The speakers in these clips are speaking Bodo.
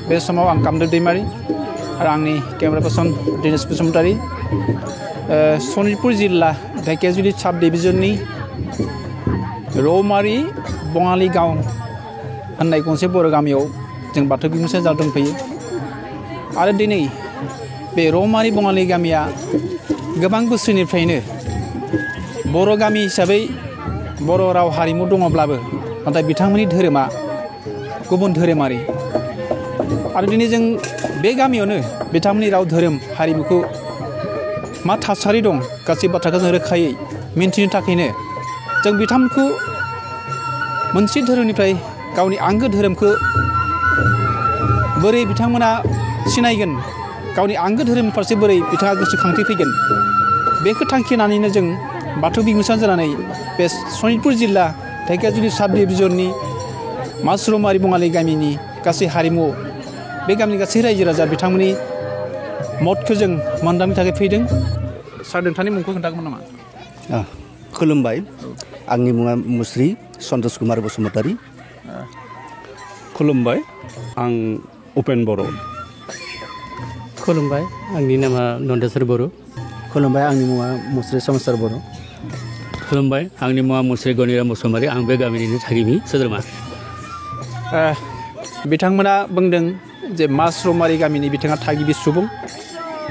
बे समाव आं कामदेब दैमारि आरो आंनि केमेरा पार्सन दिनेश बसुमतारी सनितपुर जिल्ला ढेकियाजुलि साब डिभिजननि रौमारि बङालि गाव होननाय गंसे बर' गामियाव जों बाथौ बिबुंसार जाना दंफैयो आरो दिनै बे रौमारि बङालि गामिया गोबां बोसोरनिफ्रायनो बर' गामि हिसाबै बर' राव हारिमु दङब्लाबो नाथाय बिथांमोननि धोरोमा गुबुन धोरोमारि आरो दिनै जों बे गामियावनो बिथांमोननि राव धोरोम हारिमुखौ मा थासारि दं गासै बाथ्राखौ जों रोखायै मिन्थिनो थाखायनो जों बिथांमोनखौ मोनसे धोरोमनिफ्राय गावनि आंगो धोरोमखौ बोरै बिथांमोना सिनायगोन गावनि आंगो धोरोमनि फारसे बोरै बिथाङा गोसोखांथि फैगोन बेखौ थांखि लानानैनो जों बाथौ बिबुंसार जानानै बे सनितपुर जिल्ला ढेकियाजुलि साब डिभिजननि मासरौमारि बङालि गामिनि गासै हारिमु बे गामिनि गासै रायजो राजा बिथांमोननि मदखौ जों मोनदांनो थाखाय फैदों सार नोंथांनि मुंखौ खोन्थागौमोन नामा खुलुमबाय आंनि मुङा मुस्रि सन्तोष कुमार बसुमतारी खुलुमबाय आं उपेन बर' खुलुमबाय आंनि नामा नन्देस्वर बर' खुलुमबाय आंनि मुङा मुस्रि समस्तार बर' खुलुमबाय आंनि मुङा मुस्रि गनिराम बसुमतारी आं बे गामिनिनो थागिबि सोद्रोमा बिथांमोना बुंदों जे मासरौमारि गामिनि बिथाङा थागिबि सुबुं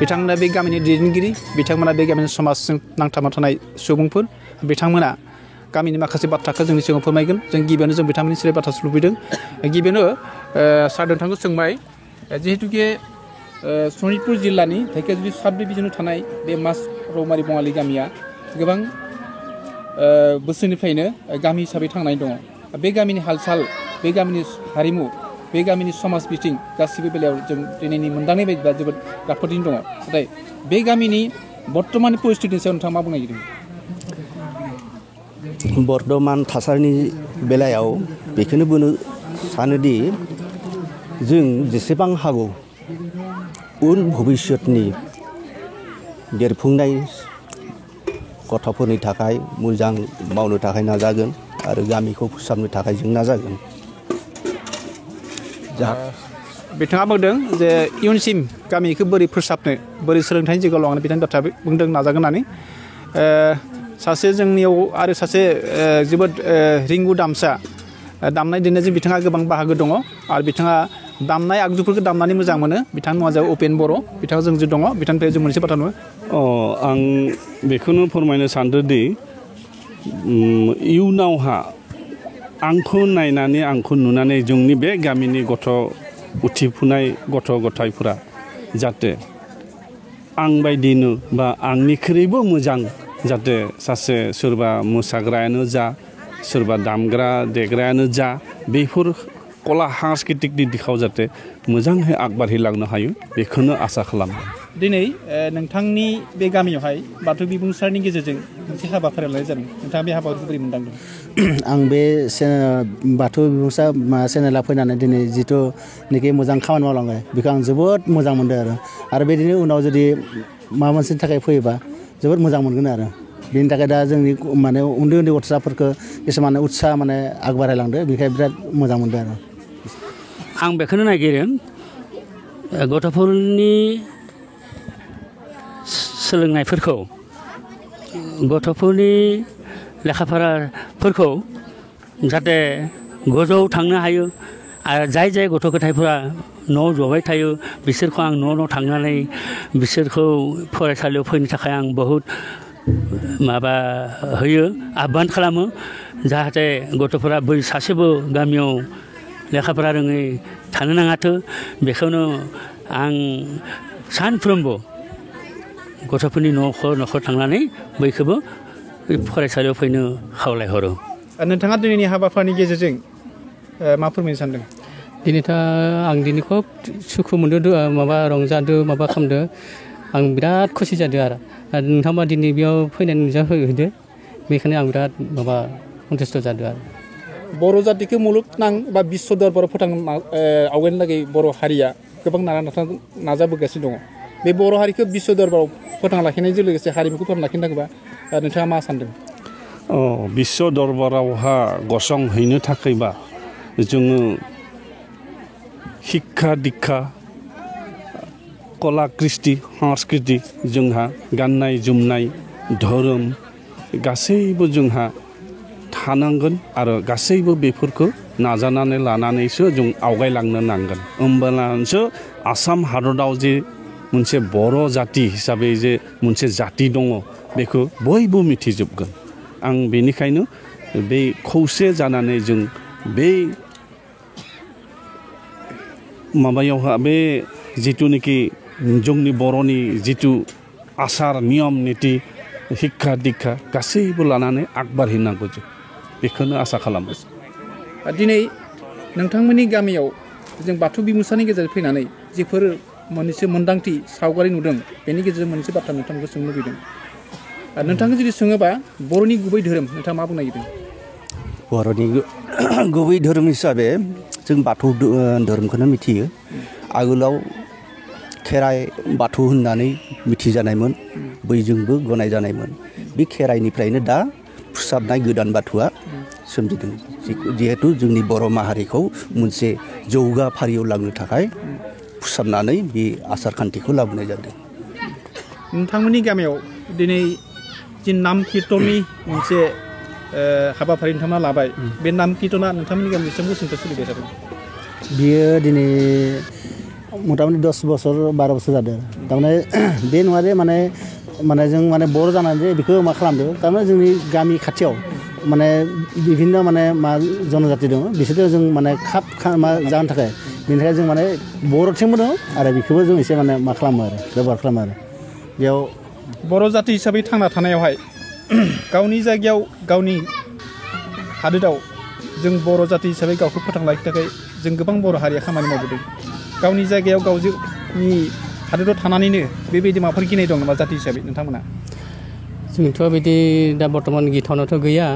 बिथांमोना बे गामिनि दैदेनगिरि बिथांमोना बे गामिनि समाजजों नांथाबना थानाय सुबुंफोर बिथांमोना गामिनि माखासे बाथ्राखौ जोंनि सिगाङाव फोरमायगोन जों गिबियावनो जों बिथांमोननि सिगाङाव बाथ्रा लुबैदों गिबियावनो सार नोंथांखौ सोंबाय जिहेतुके सनितपुर जिल्लानि ढेकियाजुलि साब डिभिजनाव थानाय बे मासरौमारि बङालि गामिया गोबां बोसोरनिफ्रायनो गामि हिसाबै थांनाय दङ बे गामिनि हाल-साल बे गामिनि हारिमु बे गामिनि समाज बिथिं गासिबो बेलायाव जों दिनैनि मोनदांनाय बायदिब्ला जोबोद राफोदैनो दङ नाथाय बे गामिनि बर्तमाननि परिस्थितिनि सायाव नोंथाङा मा बुंनो नागिरदों बर्तमान थासारिनि बेलायाव बेखौनो बुंनो सानोदि जों जेसेबां हागौ उन भबिष्यतनि देरफुंनाय गथ'फोरनि थाखाय मोजां मावनो थाखाय नाजागोन आरो गामिखौ फोसाबनो थाखाय जों नाजागोन बिथाङा बुंदों जे इयुनसिम गामिखौ बोरै फोसाबनो बोरै सोलोंथाइनि जायगायाव लांनो बिथांनि बाथ्रा बुंदों नाजागोन होननानै सासे जोंनियाव आरो सासे जोबोद रिंगु दामसा दामनाय देनायजों बिथाङा गोबां बाहागो दङ आरो बिथाङा दामनाय आगजुफोरखौ दामनानै मोजां मोनो बिथांनि मुङा जाबाय उपेन बर' बिथाङा जों दङ बिथांनिफ्राय जों मोनसे बाथ्रा नुयो आं बेखौनो फोरमायनो सानदोंदि इयुनावहा आंखौ नायनानै आंखौ नुनानै जोंनि बे गामिनि गथ' उथिफुनाय गथ' गथायफोरा जाहाथे आं बायदिनो बा आंनिख्रुइबो मोजां जाहाथे सासे सोरबा मोसाग्रायानो जा सोरबा दामग्रा देग्रायानो जा बेफोर कला सांस्कृतिकनि दिखाव जाहाथे मोजाङै आगबारहैलांनो हायो बेखौनो आसा खालामो दिनै नोंथांनि बे गामियावहाय बाथौ बिबुंसारनि गेजेरजों मोनसे हाबाफारि लानाय जादों नोंथाङा बे हाबाफारिखौ बोरै मोनदांदों आं बे बाथौ बिबुंसार चेनेला फैनानै दिनै जिथुनिखि मोजां खामानि मावलाङो बेखौ आं जोबोद मोजां मोनदों आरो बेदिनो उनाव जुदि माबा मोनसेनि थाखाय फैयोबा जोबोद मोजां मोनगोन आरो बेनि थाखाय दा जोंनि माने उन्दै उन्दै गथ'साफोरखौ किसुमान उत्साह माने आगबारायलांदो बेखाय बिराद मोजां मोनदों आरो आं बेखौनो नागिरो गथ'फोरनि सोलोंनायफोरखौ गथ'फोरनि लेखाफोरखौ जाहाथे गोजौआव थांनो हायो आरो जाय जाय गथ' गथायफोरा न'आव जबाय थायो बिसोरखौ आं न' थांनानै बिसोरखौ फरायसालियाव फैनो थाखाय आं बहुद माबा होयो आह्वान खालामो जाहाथे गथ'फोरा बै सासेबो गामियाव लेखाफोरा रोङै थानो नाङाथो बेखौनो आं सानफ्रोमबो गथ'फोरनि न'खर थांनानै बयखौबो फरायसालियाव फैनो खावलायहरो नोंथाङा दिनैनि हाबाफारिनि गेजेरजों मा फोरमायनो सानदों दिनैथ' आं दिनै खोब सुखु मोनदों माबा रंजादों माबा खालामदों आं बिराद खुसि जादों आरो नोंथाङा दिनै बेयाव फैनानै नुजाफैदो बेखायनो आं बिराद माबा कन्टेस्ट जादों आरो बर' जातिखौ मुलुगनां बा बिश्व दरबाराव फोथांनो आवगायनो लागै बर' हारिया गोबां नाजाबोगासिनो दङ बे बर' हारिखौ बिश्व दरबाराव फोथांना लाखिनायजों लोगोसे हारिमुखौ फोथांना लाखिनो थाखायबा नोंथाङा मा सानदों बिश्व दरबारावहा गसंहैनो थाखायबा जोङो शिक्षा दीक्षा कला कृष्टि संस्कृति जोंहा गाननाय जोमनाय धोरोम गासैबो जोंहा थानांगोन आरो गासैबो बेफोरखौ नाजानानै लानानैसो जों आवगायलांनो नांगोन होमब्लासो आसाम हादराव जे मोनसे बर' जाति हिसाबै जे मोनसे जाति दङ बेखौ बयबो मिथिजोबगोन आं बेनिखायनो बे खौसे जानानै जों बे माबायावहा बे जिथुनिखि जोंनि बर'नि जिथु आसार नियम निति शिक्षा दीक्षा गासैबो लानानै आगबारहैनांगौ जों बेखौनो आसा खालामो दिनै नोंथांमोननि गामियाव जों बाथौ बिमुसानि गेजेरजों फैनानै जिफोर मोननैसो मोन्दांथि सावगारि नुदों बेनि गेजेरजों मोनसे बाथ्रा नोंथांखौ सोंनो लुबैदों नोंथांखौ जुदि सोङोबा बर'नि गुबै धोरोम नोंथाङा मा बुंनो नागिरदों बर'नि गुबै धोरोम हिसाबै जों बाथौ धोरोमखौनो मिथियो आगोलाव खेराइ बाथौ होननानै मिथिजानायमोन बैजोंबो गनायजानायमोन बे खेराइनिफ्रायनो दा फोसाबनाय गोदान बाथौआ सोमजिदों जिहेतु जोंनि बर' माहारिखौ मोनसे जौगाफारियाव लांनो थाखाय फोसाबनानै बे आसार खान्थिखौ लाबोनाय जादों नोंथांमोननि गामियाव दिनै जि नाम कीर्तननि मोनसे हाबाफारि नोंथांमोना लाबाय बे नाम कीर्तना नोंथांमोननि गामियाव बेसेबां बोसोरनिफ्राय सोलिबाय थादों बियो दिनै मथा मथि 10 बोसोर 12 बोसोर जादों थारमाने बे नङा जे माने जों माने बर' जानानै जे बेखौ मा खालामदों थारमाने जोंनि गामि खाथियाव माने बिभिन्न माने मा जनजाति दङ बिसोरजों जों माने खाप मा जानो थाखाय बेनि थाखाय जों माने बर'थिंबो दङ आरो बेखौबो जों एसे माने मा खालामो आरो बेबहार खालामो आरो बेयाव बर' जाति हिसाबै थांना थानायावहाय गावनि जायगायाव गावनि हादोराव जों बर' जाति हिसाबै गावखौ फोथांना लाखिनो थाखाय जों गोबां बर' हारिया खामानि मावबोदों गावनि जायगायाव गावनि हादोराव थानानैनो बेबायदि माबाफोर गिनाय दं नामा जाति हिसाबै नोंथांमोना जोंथ' बिदि दा बर्थमान गिथावनाथ' गैया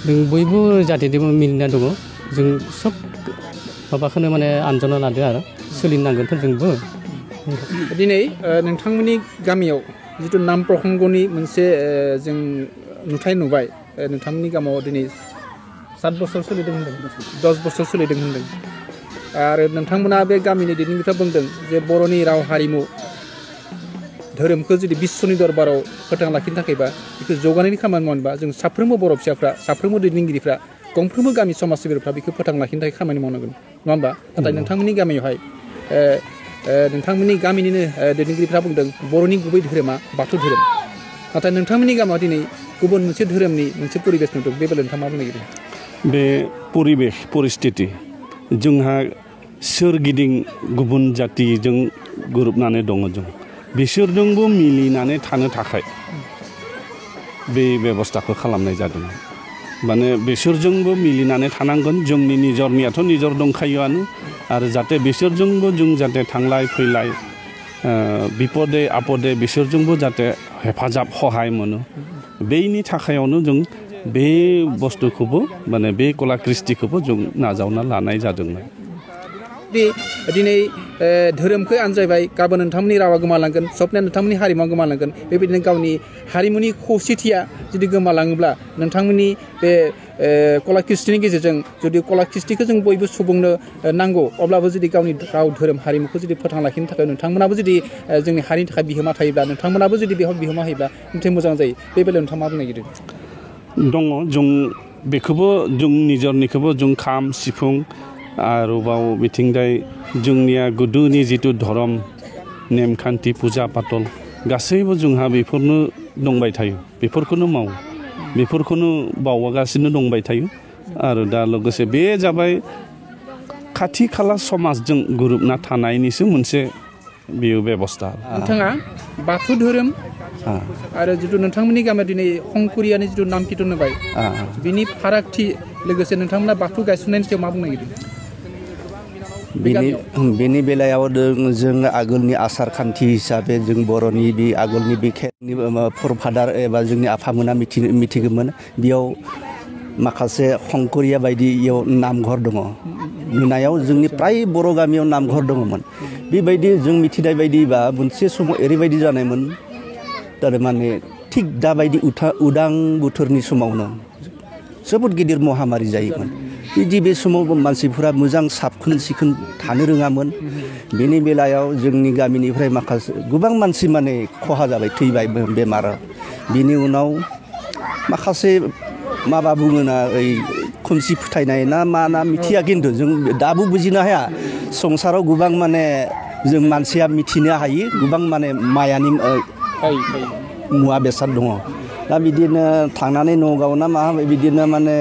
जों बयबो जातिजों मिलिना दङ जों सब माबाखौनो माने आनजाना लादो आरो सोलिनांगोनथ' जोंबो दिनै नोंथांमोननि गामियाव जिथु नाम प्रसंगनि मोनसे जों नुथाय नुबाय नोंथांमोननि गामियाव दिनै 7 बोसोर सोलिदों होनदों 10 बोसोर सोलिदों होनदों आरो नोंथांमोना बे गामिनि दैदेनगिरिफ्रा बुंदों जे बर'नि राव हारिमु धोरोमखौ जुदि बिश्वनि दरबाराव फोथांना लाखिनो थाखायबा बेखौ जौगानायनि खामानि मावनोबा जों साफ्रोमबो बर' फिसाफ्रा साफ्रोमबो दैदेनगिरिफ्रा गंफ्रोमबो गामि समाज सिबिग्राफ्रा बेखौ फोथांना लाखिनो थाखाय खामानि मावनांगोन नङा होमबा नाथाय नोंथांमोननि गामियावहाय नोंथांमोननि गामिनिनो दैदेनगिरिफ्रा बुंदों बर'नि गुबै धोरोमा बाथौ धोरोम नाथाय नोंथांमोननि गामियाव दिनै गुबुन मोनसे धोरोमनि मोनसे परिबेस नुदों बे बेलायाव नोंथाङा मा बुंनो नागिरदों बे परिबेस परिस्थिति जोंहा सोरगिदिं गुबुन जातिजों गोरोबनानै दङ जों बिसोरजोंबो मिलिनानै थानो थाखाय बे बेबस्थाखौ खालामनाय जादों माने बिसोरजोंबो मिलिनानै थानांगोन जोंनि निजरनियाथ' निजर दंखायोआनो आरो जाहाथे बिसोरजोंबो जों जाहाथे थांलाय फैलाय बिपदे आपदे बिसोरजोंबो जाहाथे हेफाजाब सहाय मोनो बेनि थाखायावनो जों बे बुस्थुखौबो माने बे कला कृष्टिखौबो जों नाजावना लानाय जादोंमोन दिनै धोरोमखौ आनजायबाय गाबोन नोंथांमोननि रावा गोमालांगोन सबनिया नोंथांमोननि हारिमुवा गोमालांगोन बेबायदिनो गावनि हारिमुनि खौसेथिया जुदि गोमालाङोब्ला नोंथांमोननि बे कला कृष्टिनि गेजेरजों जुदि कला कृष्टिखौ जों बयबो सुबुंनो नांगौ अब्लाबो जुदि गावनि राव धोरोम हारिमुखौ जुदि फोथांना लाखिनो थाखाय नोंथांमोनाबो जुदि जोंनि हारिनि थाखाय बिहोमा थायोब्ला नोंथांमोनाबो जुदि बेयाव बिहोमा होयोब्ला ओमफ्राय मोजां जायो बे बेलायाव नोंथाङा मा बुंनो नागिरदों दङ जों बेखौबो जों निजरनिखौबो जों खाम सिफुं आरोबाव बिथिंजाय जोंनिया गोदोनि जिथु धर्म नेमखान्थि फुजा पातल गासैबो जोंहा बेफोरनो दंबाय थायो बेफोरखौनो मावो बेफोरखौनो बावगासिनो दंबाय थायो आरो दा लोगोसे बे जाबाय खाथि खाला समाजजों गोरोबना थानायनिसो मोनसे बेयो बेबस्था नोंथाङा बाथौ धोरोम आरो जिथु नोंथांमोननि गामियाव दिनै हंकुरियानि जिथु नाम कीर्तन होबाय बिनि फारागथि लोगोसे नोंथांमोना बाथौ गायसननायनि सायाव मा बुंनो नागिरदों बेनि बेलायाव जों आगोलनि आसार खान्थि हिसाबै जों बर'नि बे आगोलनि बे फरफादार एबा जोंनि आफामोना मिथिगौमोन बेयाव माखासे हंकरिया बायदि इयाव नामघर दङ नुनायाव जोंनि फ्राय बर' गामियाव नामघर दङमोन बेबायदि जों मिथिनाय बायदिबा मोनसे समाव ओरैबायदि जानायमोन थारमाने थिग दाबायदि उदां बोथोरनि समावनो जोबोद गिदिर महामारि जायोमोन बिदि बे समाव मानसिफोरा मोजां साबखोन सिखोन थानो रोङामोन बेनि बेलायाव जोंनि गामिनिफ्राय माखासे गोबां मानसि माने खहा जाबाय थैबाय बेमार बिनि उनाव माखासे माबा बुङोना ओइ खोमसि फोथायनाय ना मा ना मिथिया खिन्थु जों दाबो बुजिनो हाया संसाराव गोबां माने जों मानसिया मिथिनो हायो गोबां माने मायानि मुवा बेसाद दङ दा बिदिनो थांनानै नगाव ना मा बिदिनो माने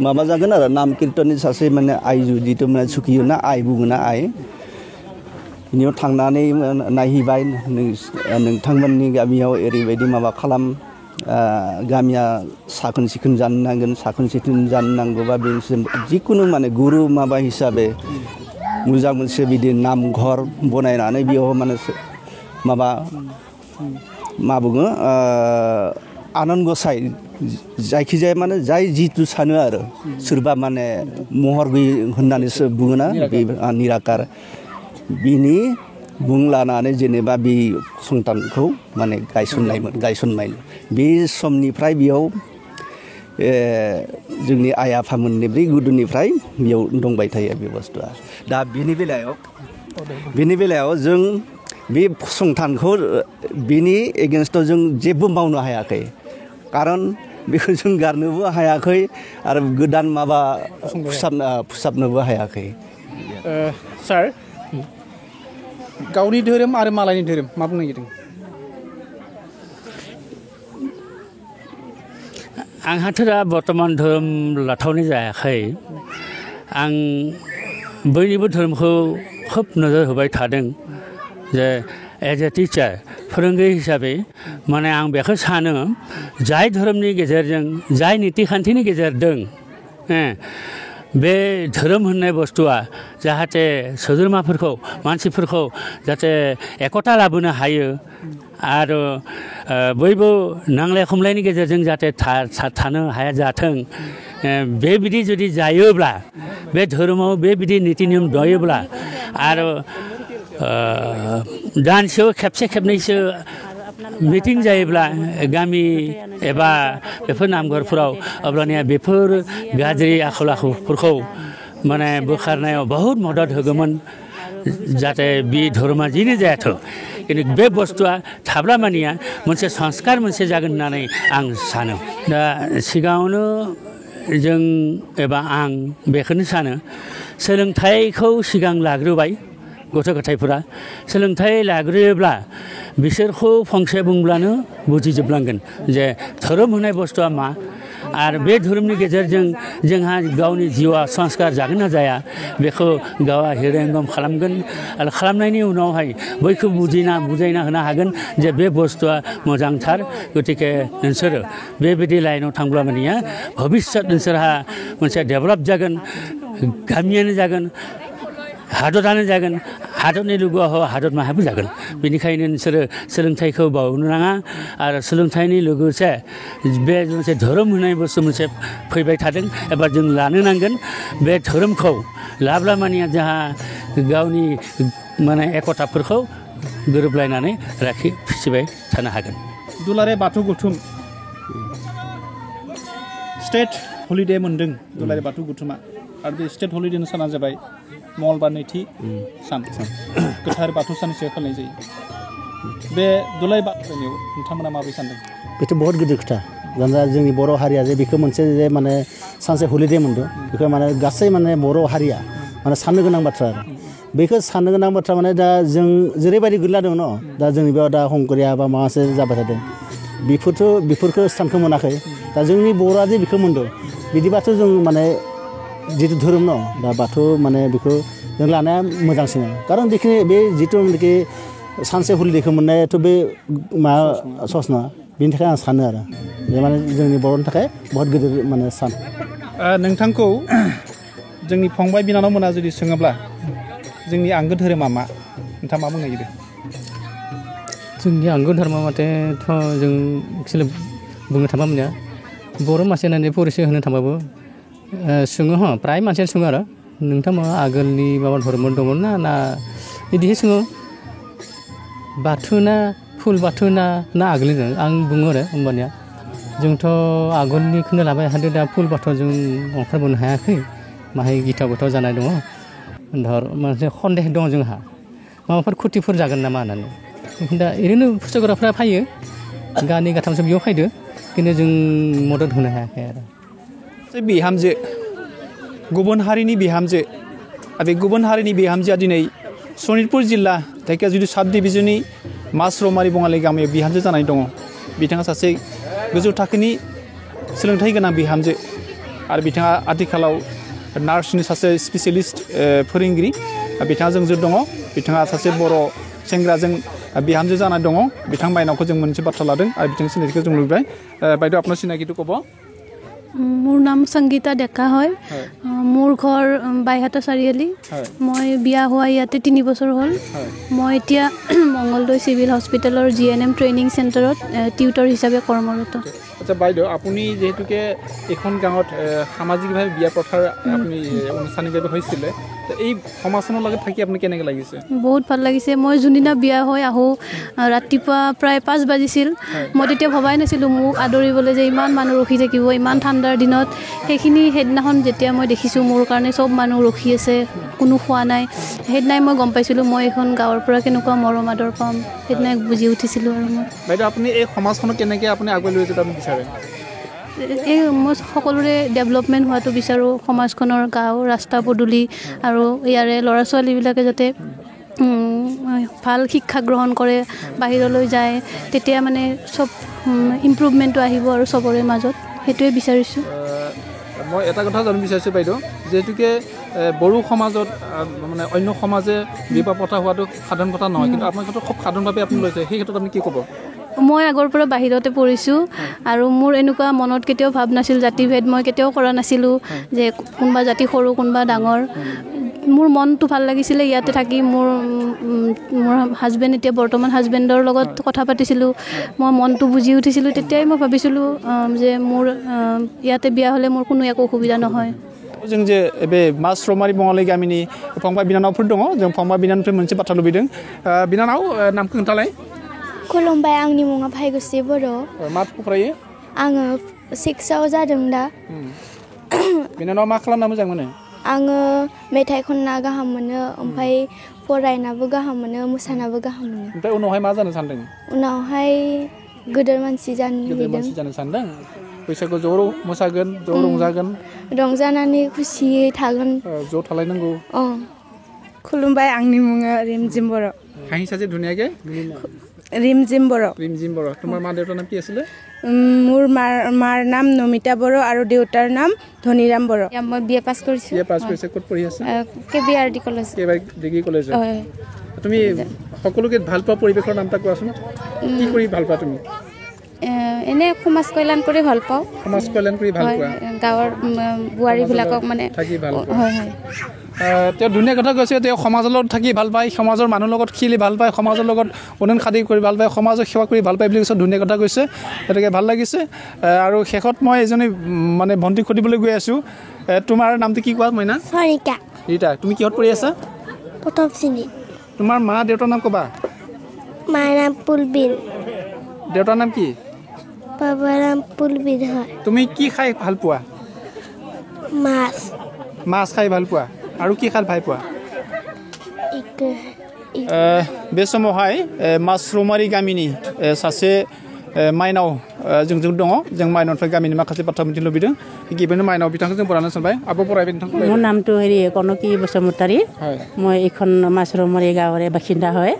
माबा जागोन आरो नाम कीर्तननि सासे माने आइ जुदिथ' माने सुखियो ना आइ बुङो ना आइ बिनियाव थांनानै नायहैबाय नोंथांमोननि गामियाव ओरैबायदि माबा खालाम गामिया साखोन सिखोन जानो नांगोन साखोन सिखोन जानो नांगौबा बे जिखुनु माने गुरु माबा हिसाबै मोजां मोनसे बिदि नामघर बनायनानै बेयाव माने माबा मा बुङो आनान गसाइ जायखिजाया माने जाय जिथु सानो आरो सोरबा माने महर गैयै होननानैसो बुङोना बे निराकार बिनि बुं लानानै जेनेबा बे संतानखौ माने गायसननाय बे समनिफ्राय बेयाव जोंनि आइ आफामोननिफ्राय गोदोनिफ्राय बेयाव दंबाय थायो बे बुस्थुआ दा बेनि बेलायाव जों बे फसंथानखौ बेनि एगेन्स्टआव जों जेबो मावनो हायाखै खारन बेखौ जों गारनोबो हायाखै आरो गोदान माबा फोसाबनोबो हायाखै सार गावनि धोरोम आरो मालायनि धोरोम मा बुंनो नागिरदों आंहाथ' दा बर्तमान धोरोम लाथावनाय जायाखै आं बयनिबो धोरोमखौ खोब नोजोर होबाय थादों जे एज ए टिचार फोरोंगिरि हिसाबै माने आं बेखौ सानो जाय धोरोमनि गेजेरजों जाय निति खान्थिनि गेजेरजों बे धोरोम होननाय बुस्थुआ जाहाथे सोद्रोमाफोरखौ मानसिफोरखौ जाहाथे एकता लाबोनो हायो आरो बयबो नांलाय खमलायनि गेजेरजों जाहाथे थानो हाया जाथों बेबायदि जुदि जायोब्ला बे धोरोमाव बेबायदि निति नियम दयोब्ला आरो दानसेयाव खेबसे खेबनैसो मिटिं जायोब्ला गामि एबा बेफोर नामघरफोराव अब्लानिया बेफोर गाज्रि आखल आखुफोरखौ माने बोखारनायाव बहुद मदद होगौमोन जाहाथे बे धर्मा जिनो जायाथों खिन्थु बे बुस्थुआ थाब्ला मानिया मोनसे संस्कार मोनसे जागोन होननानै आं सानो दा सिगाङावनो जों एबा आं बेखौनो सानो सोलोंथाइखौ सिगां लाग्रोबाय गथ' गथायफोरा सोलोंथाइ लाग्रोयोब्ला बिसोरखौ फंसे बुंब्लानो बुजिजोबलांगोन जे धोरोम होनाय बुस्थुआ मा आरो बे धोरोमनि गेजेरजों जोंहा गावनि जिउआ संस्कार जागोन ना जाया बेखौ गावआ हृदयंगम खालामगोन आरो खालामनायनि उनावहाय बयखौ बुजायना होनो हागोन जे बे बुस्थुआ मोजांथार गतिके नोंसोरो बेबायदि लाइनाव थांब्ला मानिया भबिष्यत नोंसोरहा मोनसे डेभेलप जागोन गामियानो जागोन हादरानो जागोन हादरनि लोगोआव हादर माहाबो जागोन बेनिखायनो नोंसोरो सोलोंथाइखौ बावनो नाङा आरो सोलोंथाइनि लोगोसे बे मोनसे धोरोम होनाय बुस्थु मोनसे फैबाय थादों एबा जों लानो नांगोन बे धोरोमखौ लाब्ला मानिया जोंहा गावनि माने एकताफोरखौ गोरोबलायनानै फिसिबाय थानो हागोन दुलाराय बाथौ गौथुम स्टेट हलिडे मोनदों दुलाराय बाथौ गौथुमा आरो बे स्टेट हलिडेनि साना जाबाय मंगलबार नैथि सान गोथार बाथौ सान हिसाबै फालिनाय जायो बे दुलाराय बाथौनियाव नोंथांमोना माबोरै सानदों बेथ' बहुत गिदिर खोथा मानोना जोंनि बर' हारिया जे बेखौ मोनसे जे माने सानसे हलिडे मोनदों बेखौ माने गासै माने बर' हारिया माने साननो गोनां बाथ्रा आरो बेखौ साननो गोनां बाथ्रा माने दा जों जेरैबायदि गोग्लैना दङ न दा जोंनि बेयाव दा हंकरिया बा माबा मोनसे जाबाय थादों बेफोरखौ सानखो मोनाखै दा जोंनि बर'आ जे बेखौ मोनदों बिदिबाथ' जों माने जिथु धोरोम न दा बाथौ माने बेखौ जों लानाया मोजांसिन खारन बेखिनि बे जिथुनाखि सानसे हलिडेखौ मोननायाथ' बे मा सस नङा बेनि थाखाय आं सानो आरो बे माने जोंनि बर'नि थाखाय बहुत गिदिर माने सान नोंथांखौ जोंनि फंबाय बिनानावमोना जुदि सोङोब्ला जोंनि आंगो धोरोमा मा नोंथाङा मा बुंनो नागिरदों जोंनि आंगो धोरोमा माथेथ' जों एक्सुवेलि बुंनो थांबा माने बर' मानसि होननानै परिचय होनो थांबाबो सोङो प्राय मानसियानो सोङो आरो नोंथांमोना आगोलनि माबा धर्म दङ ना बिदिहाय सोङो बाथौ ना फुल बाथौ ना आगोलनि आं बुङो आरो होमबानिया जोंथ' आगोलनिखौनो लाबाय हादों दा फुल बाथ' जों ओंखारबोनो हायाखै माहाय गिथाव गोथाव जानाय दङ धर मोनसे सन्देह दङ जोंहा माबाफोर खुथिफोर जागोन नामा होननानै दा ओरैनो फुजाग्राफ्रा फैयो गानै गाथामसो बेयाव फैदो खिन्थु जों मदद होनो हायाखै आरो बिहामजो गुबुन हारिनि बिहामजो बे गुबुन हारिनि बिहामजोआ दिनै सनितपुर जिल्ला धेकियाजुलि साब डिभिजननि मासरमारि बङालि गामियाव बिहामजो जानानै दङ बिथाङा सासे गोजौ थाखोनि सोलोंथाइ गोनां बिहामजो आरो बिथाङा आथिखालाव नार्सनि सासे स्पेसियलिस्ट फोरोंगिरि बिथाङा जोंजों दङ बिथाङा सासे बर' सेंग्राजों बिहामजो जानानै दङ बिथां माइनावखौ जों मोनसे बाथ्रा लादों आरो बिथांनि सिनायथिखौ जों लुबैबाय বাইদেউ আপোনাৰ চিনাকিটো ক'ব মোৰ নাম সংগীতা ডেকা হয় মোৰ ঘৰ বাইহাটা চাৰিআলি মই বিয়া হোৱা ইয়াতে 3 বছৰ হ'ল মই এতিয়া মংগলদৈ চিভিল হস্পিটেলৰ GNM ট্ৰেইনিং চেণ্টাৰত টিউটৰ হিচাপে কৰ্মৰত আচ্ছা বাইদেউ আপুনি যেহেতুকে এখন গাঁৱত সামাজিকভাৱে বিয়া প্ৰথাৰ আপুনি অনুষ্ঠানিকভাৱে হৈছিল এই সমাজখনৰ লগত থাকি আপুনি কেনেকৈ লাগিছে বহুত ভাল লাগিছে মই যোনদিনা বিয়া হৈ আহো ৰাতিপুৱা প্ৰায় 5 বাজিছিল মই তেতিয়া ভবাই নাছিলোঁ মোক আদৰিবলৈ যে ইমান মানুহ ৰখি থাকিব ইমান ঠাণ্ডাৰ দিনত সেইদিনাখন যেতিয়া মই দেখিছোঁ মোৰ কাৰণে চব মানুহ ৰখি আছে কোনো খোৱা নাই সেইদিনাই মই গম পাইছিলোঁ মই এখন গাঁৱৰ পৰা কেনেকুৱা মৰম আদৰ পাম সেইদিনাই বুজি উঠিছিলোঁ আৰু মই বাইদেউ আপুনি এই সমাজখনক কেনেকৈ আপুনি আগুৱাই লৈ যাব বিচাৰে এই মই সকলোৰে ডেভেলপমেণ্ট হোৱাটো বিচাৰোঁ সমাজখনৰ গাঁও ৰাস্তা পদূলি আৰু ইয়াৰে ল'ৰা ছোৱালীবিলাকে যাতে ভাল শিক্ষা গ্ৰহণ কৰে বাহিৰলৈ যায় তেতিয়া মানে চব ইম্প্ৰুভমেণ্টটো আহিব আৰু চবৰে মাজত সেইটোৱে বিচাৰিছোঁ মই এটা কথা জানিব বিচাৰিছোঁ বাইদেউ যেহেতুকে বড়ো সমাজত মানে অন্য সমাজে বিবাহ প্ৰথা হোৱাটো সাধাৰণ কথা নহয় কিন্তু আপোনাৰ ক্ষেত্ৰত খুব সাধাৰণভাৱে আপুনি লৈছে সেই ক্ষেত্ৰত আপুনি কি ক'ব মই আগৰ পৰা বাহিৰতে পঢ়িছোঁ আৰু মোৰ এনেকুৱা মনত কেতিয়াও ভাব নাছিল জাতিভেদ মই কেতিয়াও কৰা নাছিলোঁ যে কোনোবা জাতি সৰু কোনোবা ডাঙৰ মোৰ মনটো ভাল লাগিছিলে ইয়াতে থাকি মোৰ হাজবেণ্ড এতিয়া বৰ্তমান হাজবেণ্ডৰ লগত কথা পাতিছিলোঁ মই মনটো বুজি উঠিছিলোঁ তেতিয়াই মই ভাবিছিলোঁ যে মোৰ ইয়াতে বিয়া হ'লে মোৰ কোনো একো অসুবিধা নহয় जों जे बे मासरमारि बङालि गामिनि फंबाय बिनानावफोर दङ जों फंबाय बिनानावनिफ्राय मोनसे बाथ्रा लुबैदों बिनानाव नामखौ खोन्थालाय खुलुमबाय आंनि मुङा भायगुस्रि बर' मा फरायो आङो 6आव जादों दा बिनानाव मा खालामना मोजां मोनो आङो मेथाइ खनना गाहाम मोनो ओमफ्राय फरायनाबो गाहाम मोनो मोसानाबो गाहाम मोनो ओमफ्राय उनावहाय मा जानो सानदों उनावहाय गोदोर मानसि जानो सानदों बैसागु ज' मोसागोन ज' रंजागोन रंजानानै खुसियै थागोन ज' थालायनांगौ खुलुमबाय आंनि मुङा रिमजिम बर' হাঁহি সাজে ধুনীয়াকৈ रिमजिम बर' ৰিমজিম বৰা তোমাৰ মা দেউতাৰ নাম কি আছিলে মোৰ মাৰ নাম নমিতা বড়ো আৰু দেউতাৰ নাম ধনীৰাম বড়ো মই বিএ পাছ কৰিছোঁ বিএ পাছ কৰিছে ক'ত পঢ়ি আছে KBRD কলেজ ডিগ্ৰী কলেজত তুমি সকলোকে ভাল পোৱা পৰিৱেশৰ নাম এটা কোৱাচোন কি কৰি ভাল পোৱা তুমি এনে সমাজ কল্যাণ কৰি ভাল পাওঁ সমাজ কল্যাণ কৰি ভাল পোৱা গাঁৱৰ বোৱাৰীবিলাকক মানে থাকি ভাল পোৱা হয় হয় তেওঁ ধুনীয়া কথা কৈছে তেওঁ সমাজৰ লগত থাকি ভাল পায় সমাজৰ মানুহৰ লগত খেলি ভাল পায় সমাজৰ লগত উন্নয়ন সাধন কৰি ভাল পায় সমাজক সেৱা কৰি ভাল পায় বুলি কৈছে ধুনীয়া কথা কৈছে গতিকে ভাল লাগিছে আৰু শেষত মই এজনী মানে ভণ্টিক সুধিবলৈ গৈ আছোঁ তোমাৰ নামটো কি কোৱা মইনা সৰিতা ৰীতা তুমি কিহত পঢ়ি আছা প্ৰথম শ্ৰেণী তোমাৰ মা দেউতাৰ নাম ক'বা মাৰ নাম পুলবিন দেউতাৰ নাম কি বাবাৰ নাম পুলবিন হয় তুমি কি খাই ভাল পোৱা মাছ মাছ খাই ভাল পোৱা আৰু কি খাই ভাল পোৱা बे समावहाय मासरमारि गामिनि सासे माइनाव जोंजों दङ जों माइनावनिफ्राय गामिनि माखासे बाथ्रा मिथिनो लुबैदों गिबियावनो माइनाव बिथांखौ जों बरायनो सानबाय आब' बरायबाय नोंथांखौ মোৰ নামটো কনকী বসুমতাৰী মই এইখন মাছৰমাৰি গাঁৱৰে বাসিন্দা হয়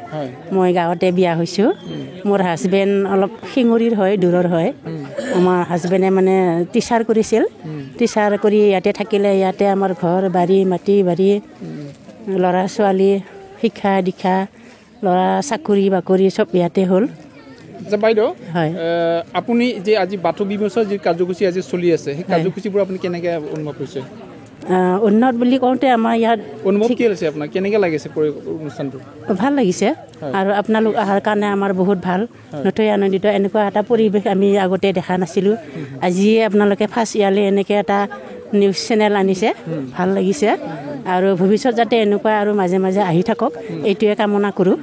মই গাঁৱতে বিয়া হৈছোঁ মোৰ হাজবেণ্ড অলপ শিঙুৰীৰ হয় দূৰৰ হয় আমাৰ হাজবেণ্ডে মানে টিচাৰ কৰিছিল টিচাৰ কৰি ইয়াতে থাকিলে ইয়াতে আমাৰ ঘৰ বাৰী মাটি বাৰী ল'ৰা ছোৱালী শিক্ষা দীক্ষা ল'ৰা চাকৰি বাকৰি চব ইয়াতে হ'ল বাইদেউ হয় আপুনি যে আজি বাথৌ বিমৰ্শৰ যি কাৰ্যসূচী আজি চলি আছে সেই কাৰ্যসূচীবোৰ আপুনি কেনেকৈ অনুভৱ কৰিছে উন্নত বুলি কওঁতে আমাৰ ইয়াত অনুভৱ কি হৈছে আপোনাৰ কেনেকৈ লাগিছে অনুষ্ঠানটো ভাল লাগিছে আৰু আপোনালোক অহাৰ কাৰণে আমাৰ বহুত ভাল নথৈ আনন্দিত এনেকুৱা এটা পৰিৱেশ আমি আগতে দেখা নাছিলোঁ আজিয়ে আপোনালোকে ফাৰ্ষ্ট ইয়াৰলৈ এনেকৈ এটা নিউজ চেনেল আনিছে ভাল লাগিছে আৰু ভৱিষ্যত যাতে এনেকুৱা আৰু মাজে মাজে আহি থাকক এইটোৱে কামনা কৰোঁ